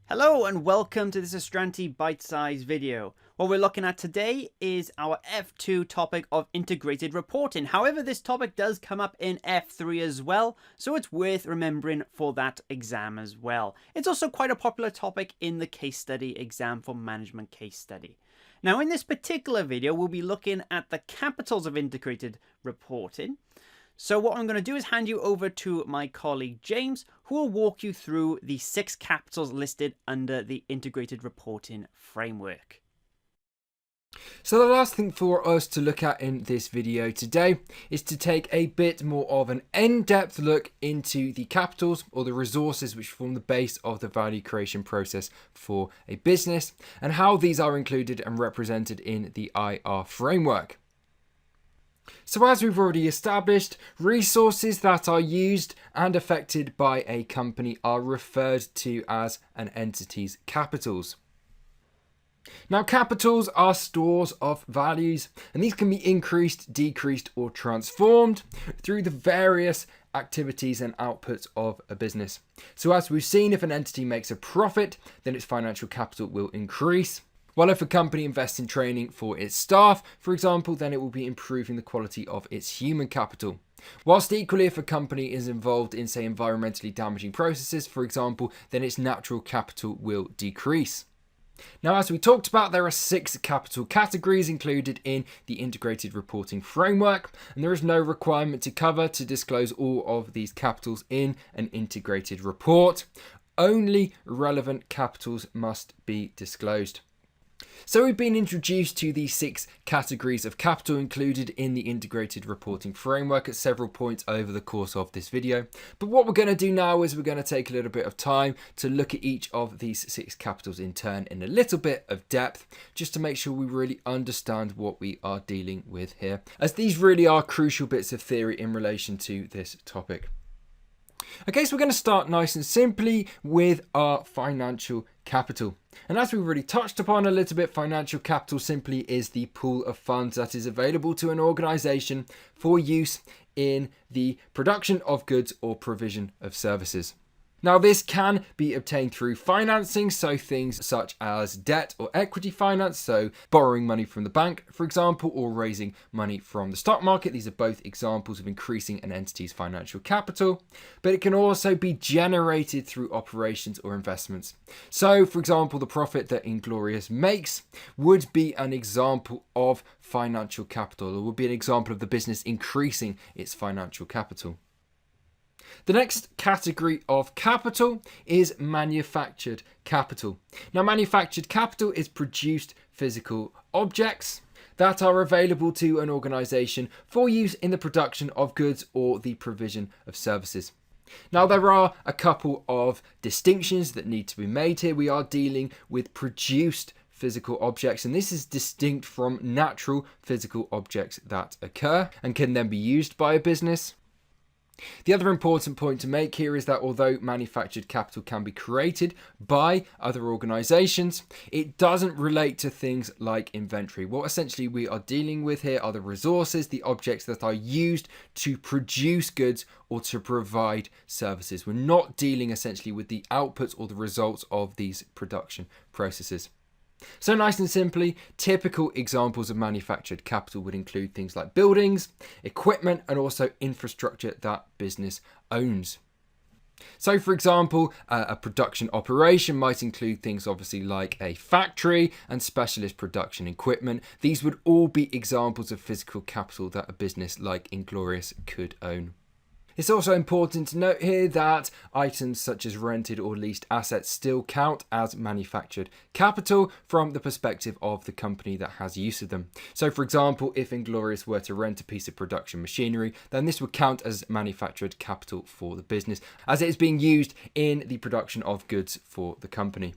Hello and welcome to this Astranti bite-sized video. What we're looking at today is our F2 topic of integrated reporting. However, this topic does come up in F3 as well, so it's worth remembering for that exam as well. It's also quite a popular topic in the case study exam for management case study. Now, in this particular video, we'll be looking at the capitals of integrated reporting. So what I'm going to do is hand you over to my colleague James, who will walk you through the 6 capitals listed under the integrated reporting framework. So the last thing for us to look at in this video today is to take a bit more of an in-depth look into the capitals or the resources which form the base of the value creation process for a business and how these are included and represented in the IR framework. So as we've already established, resources that are used and affected by a company are referred to as an entity's capitals. Now, capitals are stores of values, and these can be increased, decreased, or transformed through the various activities and outputs of a business. So as we've seen, if an entity makes a profit, then its financial capital will increase. While if a company invests in training for its staff, for example, then it will be improving the quality of its human capital. Whilst equally, if a company is involved in, say, environmentally damaging processes, for example, then its natural capital will decrease. Now, as we talked about, there are 6 capital categories included in the integrated reporting framework, and there is no requirement to disclose all of these capitals in an integrated report. Only relevant capitals must be disclosed. So we've been introduced to the 6 categories of capital included in the integrated reporting framework at several points over the course of this video. But what we're going to do now is we're going to take a little bit of time to look at each of these 6 capitals in turn in a little bit of depth, just to make sure we really understand what we are dealing with here, as these really are crucial bits of theory in relation to this topic. Okay, so we're going to start nice and simply with our financial capital. And as we've already touched upon a little bit, financial capital simply is the pool of funds that is available to an organization for use in the production of goods or provision of services. Now, this can be obtained through financing, so things such as debt or equity finance, so borrowing money from the bank, for example, or raising money from the stock market. These are both examples of increasing an entity's financial capital, but it can also be generated through operations or investments. So, for example, the profit that Inglorious makes would be an example of financial capital, or would be an example of the business increasing its financial capital. The next category of capital is manufactured capital. Now, manufactured capital is produced physical objects that are available to an organization for use in the production of goods or the provision of services. Now, there are a couple of distinctions that need to be made here. We are dealing with produced physical objects, and this is distinct from natural physical objects that occur and can then be used by a business. The other important point to make here is that although manufactured capital can be created by other organizations, it doesn't relate to things like inventory. What essentially we are dealing with here are the resources, the objects that are used to produce goods or to provide services. We're not dealing essentially with the outputs or the results of these production processes. So nice and simply, typical examples of manufactured capital would include things like buildings, equipment, and also infrastructure that business owns. So for example, a production operation might include things obviously like a factory and specialist production equipment. These would all be examples of physical capital that a business like Inglorious could own. It's also important to note here that items such as rented or leased assets still count as manufactured capital from the perspective of the company that has use of them. So for example, if Inglorious were to rent a piece of production machinery, then this would count as manufactured capital for the business, as it is being used in the production of goods for the company.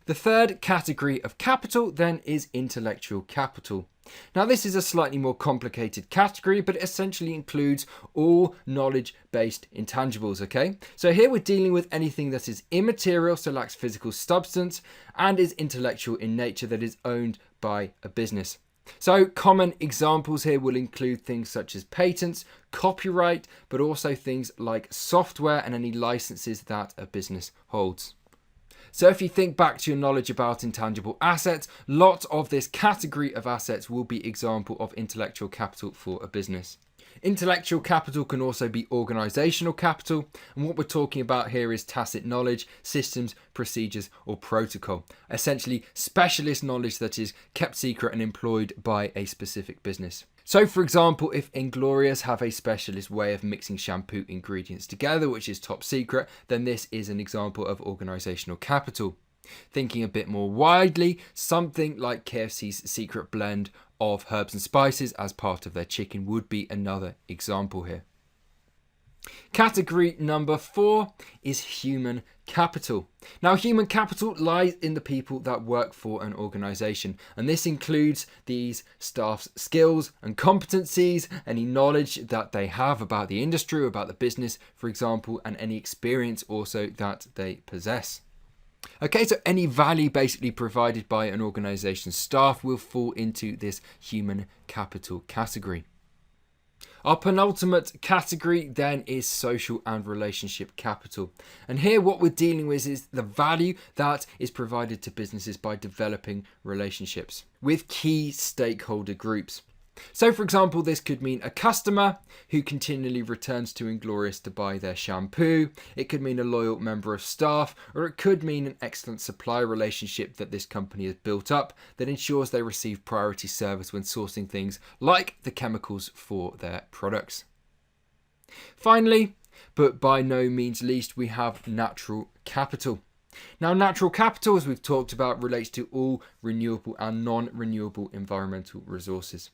The third category of capital then is intellectual capital. Now, this is a slightly more complicated category, but it essentially includes all knowledge-based intangibles, okay? So here we're dealing with anything that is immaterial, so lacks physical substance, and is intellectual in nature, that is owned by a business. So common examples here will include things such as patents, copyright, but also things like software and any licenses that a business holds. So if you think back to your knowledge about intangible assets, lots of this category of assets will be example of intellectual capital for a business. Intellectual capital can also be organizational capital, and what we're talking about here is tacit knowledge, systems, procedures, or protocol. Essentially, specialist knowledge that is kept secret and employed by a specific business. So, for example, if Inglorious have a specialist way of mixing shampoo ingredients together, which is top secret, then this is an example of organizational capital. Thinking a bit more widely, something like KFC's secret blend of herbs and spices as part of their chicken would be another example here. Category number 4 is human capital. Now, human capital lies in the people that work for an organization, and this includes these staff's skills and competencies, any knowledge that they have about the industry, about the business, for example, and any experience also that they possess. Okay, so any value basically provided by an organization's staff will fall into this human capital category. Our penultimate category then is social and relationship capital. And here what we're dealing with is the value that is provided to businesses by developing relationships with key stakeholder groups. So for example, this could mean a customer who continually returns to Inglorious to buy their shampoo. It could mean a loyal member of staff, or it could mean an excellent supplier relationship that this company has built up that ensures they receive priority service when sourcing things like the chemicals for their products. Finally, but by no means least, we have natural capital. Now, natural capital, as we've talked about, relates to all renewable and non-renewable environmental resources.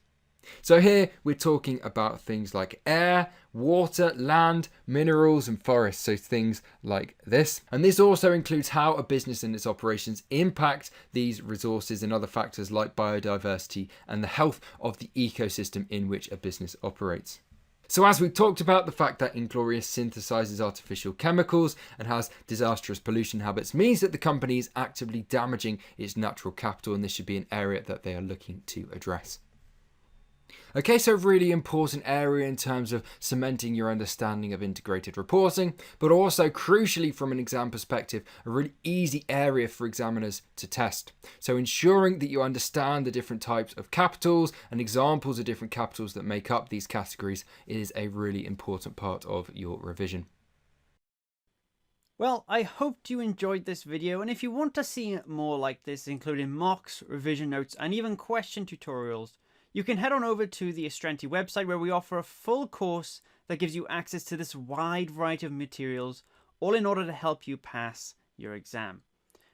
So here we're talking about things like air, water, land, minerals and forests, so things like this. And this also includes how a business and its operations impact these resources and other factors like biodiversity and the health of the ecosystem in which a business operates. So as we've talked about, the fact that Inglorious synthesizes artificial chemicals and has disastrous pollution habits means that the company is actively damaging its natural capital, and this should be an area that they are looking to address. Okay, so a really important area in terms of cementing your understanding of integrated reporting, but also crucially from an exam perspective, a really easy area for examiners to test. So ensuring that you understand the different types of capitals and examples of different capitals that make up these categories is a really important part of your revision. Well, I hope you enjoyed this video, and if you want to see more like this, including mocks, revision notes, and even question tutorials, you can head on over to the Astranti website, where we offer a full course that gives you access to this wide variety of materials, all in order to help you pass your exam.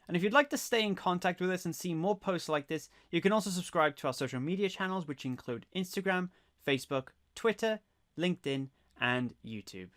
And if you'd like to stay in contact with us and see more posts like this, you can also subscribe to our social media channels, which include Instagram, Facebook, Twitter, LinkedIn, and YouTube.